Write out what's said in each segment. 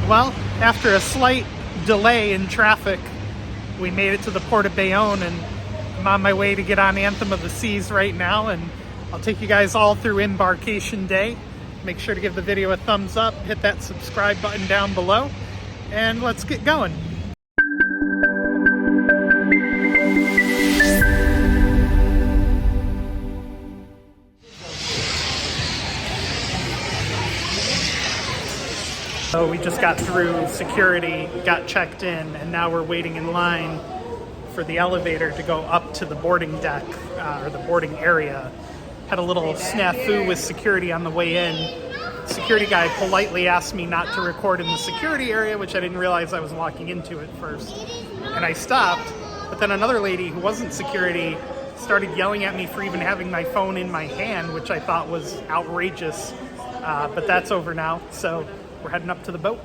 Well, after a slight delay in traffic, we made it to the port of Bayonne, and I'm on my way to get on Anthem of the Seas right now, and I'll take you guys all through Embarkation Day. Make sure to give the video a thumbs up, hit that subscribe button down below, and let's get going. So we just got through security, got checked in, and now we're waiting in line for the elevator to go up to the boarding deck, or the boarding area. Had a little snafu with security on the way in. Security guy politely asked me not to record in the security area, which I didn't realize I was walking into at first. And I stopped, but then another lady who wasn't security started yelling at me for even having my phone in my hand, which I thought was outrageous. But that's over now, so we're heading up to the boat.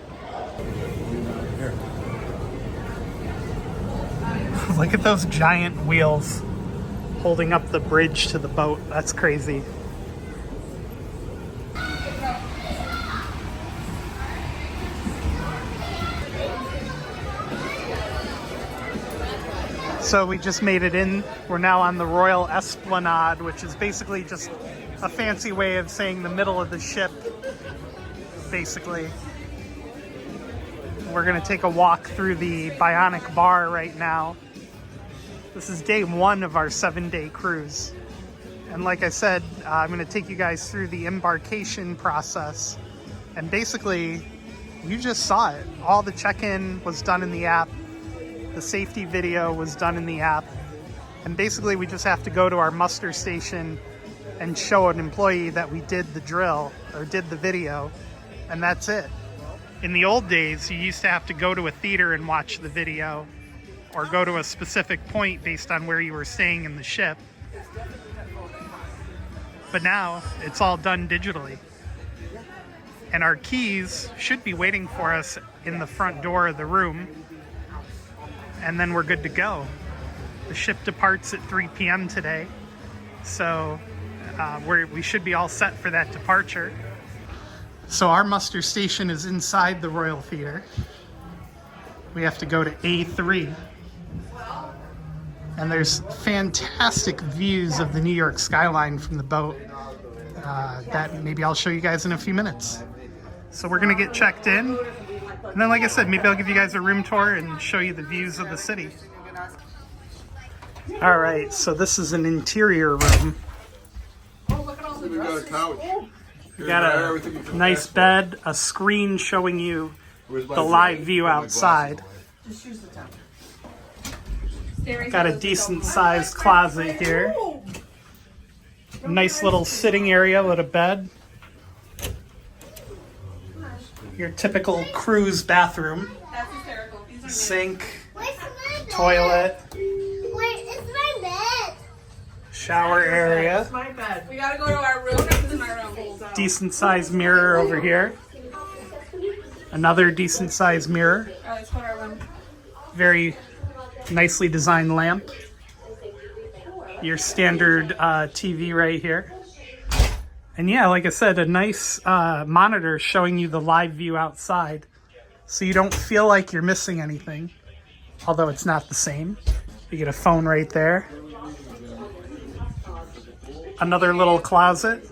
Look at those giant wheels holding up the bridge to the boat. That's crazy. So we just made it in. We're now on the Royal Esplanade, which is basically just a fancy way of saying the middle of the ship, basically. We're gonna take a walk through the Bionic Bar right now. This is day one of our 7-day cruise. And like I said, I'm gonna take you guys through the embarkation process. And basically, you just saw it. All the check-in was done in the app. The safety video was done in the app. And basically, we just have to go to our muster station and show an employee that we did the drill, or did the video, and that's it. In the old days, you used to have to go to a theater and watch the video, or go to a specific point based on where you were staying in the ship. But now, it's all done digitally. And our keys should be waiting for us in the front door of the room, and then we're good to go. The ship departs at 3 p.m. today, so we should be all set for that departure. So our muster station is inside the Royal Theater. We have to go to A3. And there's fantastic views of the New York skyline from the boat that maybe I'll show you guys in a few minutes. So we're gonna get checked in. And then, like I said, maybe I'll give you guys a room tour and show you the views of the city. All right, so this is an interior room. We got a couch. We got a nice bed, a screen showing you the live view outside. Got a decent sized closet here. A nice little sitting area with a bed. Your typical cruise bathroom. Sink, toilet, shower area. That's my bed. We gotta go to our room. This is my room. Decent sized mirror over here. Another decent sized mirror. Let's go to our room. Very nicely designed lamp. Your standard TV right here. And yeah, like I said, a nice monitor showing you the live view outside, so you don't feel like you're missing anything, although it's not the same. You get a phone right there. Another little closet.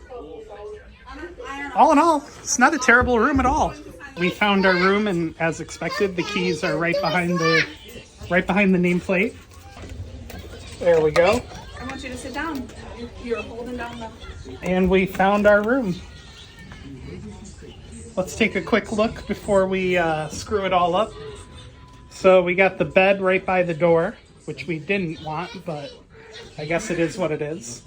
All in all, it's not a terrible room at all. We found our room, and as expected, the keys are right behind the nameplate. There we go. I want you to sit down. You're holding down the... And we found our room. Let's take a quick look before we screw it all up. So we got the bed right by the door, which we didn't want, but I guess it is what it is.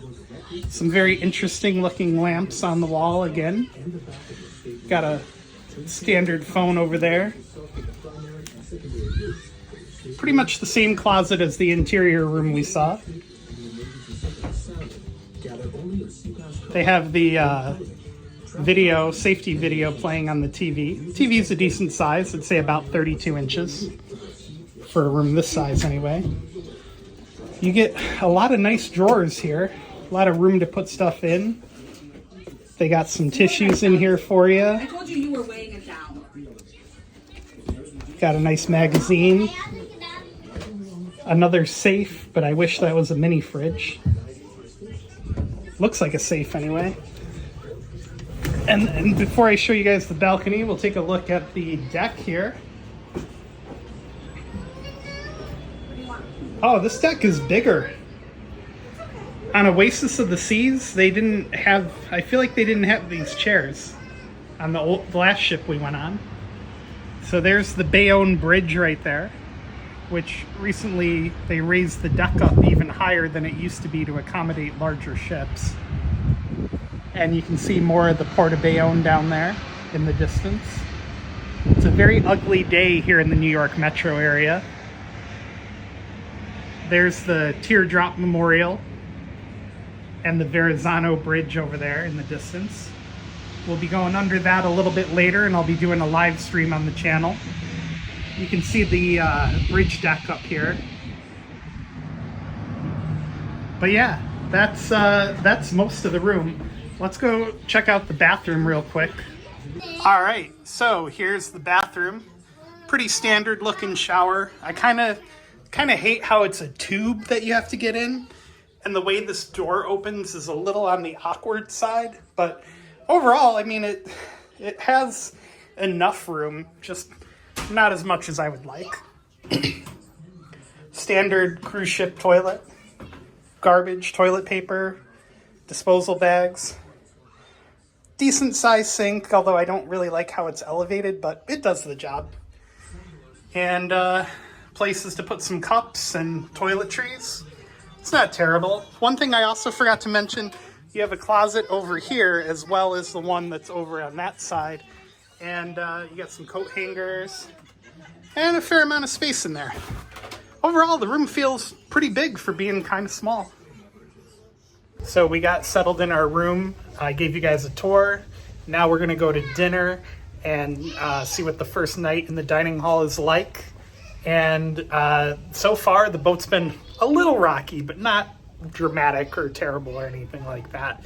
Some very interesting looking lamps on the wall again. Got a standard phone over there. Pretty much the same closet as the interior room we saw. They have the safety video playing on the TV. The TV is a decent size, I'd say about 32 inches for a room this size anyway. You get a lot of nice drawers here, a lot of room to put stuff in. They got some tissues in here for you. I told you you were weighing it down. got a nice magazine. Another safe, but I wish that was a mini fridge. Looks like a safe anyway. And before I show you guys the balcony, we'll take a look at the deck here. Oh, this deck is bigger. On Oasis of the Seas, they didn't have, I feel like they didn't have these chairs on the last ship we went on. So there's the Bayonne Bridge right there, which recently they raised the deck up even higher than it used to be to accommodate larger ships. And you can see more of the Port of Bayonne down there in the distance. It's a very ugly day here in the New York metro area. There's the Teardrop Memorial and the Verrazano Bridge over there in the distance. We'll be going under that a little bit later, and I'll be doing a live stream on the channel. You can see the bridge deck up here. But yeah, that's most of the room. Let's go check out the bathroom real quick. All right, so here's the bathroom. Pretty standard looking shower. I kind of hate how it's a tube that you have to get in, and the way this door opens is a little on the awkward side, but overall, I mean, it has enough room, just not as much as I would like. Standard cruise ship toilet, garbage, toilet paper, disposal bags, decent sized sink, although I don't really like how it's elevated, but it does the job. And places to put some cups and toiletries. It's not terrible. One thing I also forgot to mention, you have a closet over here as well as the one that's over on that side. And you got some coat hangers and a fair amount of space in there. Overall, the room feels pretty big for being kind of small. So we got settled in our room. I gave you guys a tour. Now we're gonna go to dinner and see what the first night in the dining hall is like. And so far, the boat's been a little rocky, but not dramatic or terrible or anything like that.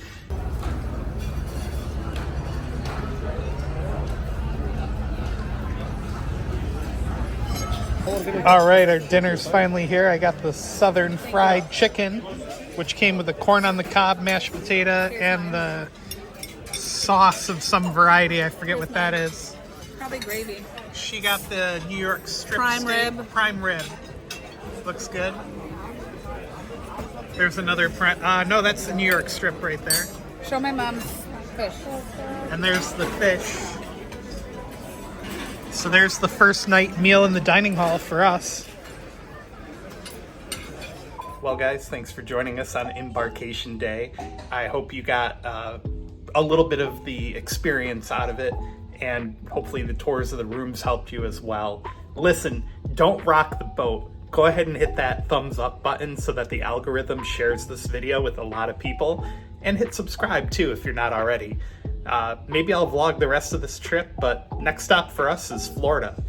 All right, our dinner's finally here. I got the Southern fried chicken, which came with the corn on the cob, mashed potato, and the sauce of some variety. I forget what that is. Probably gravy. She got the New York strip Prime steak. rib. Prime rib. Looks good. There's another no, that's the New York strip right there. Show my mom's fish. And there's the fish. So there's the first night meal in the dining hall for us. Well, guys, thanks for joining us on Embarkation Day. I hope you got a little bit of the experience out of it, and hopefully the tours of the rooms helped you as well. Listen, don't rock the boat. Go ahead and hit that thumbs up button so that the algorithm shares this video with a lot of people, and hit subscribe too if you're not already. Maybe I'll vlog the rest of this trip, but next stop for us is Florida.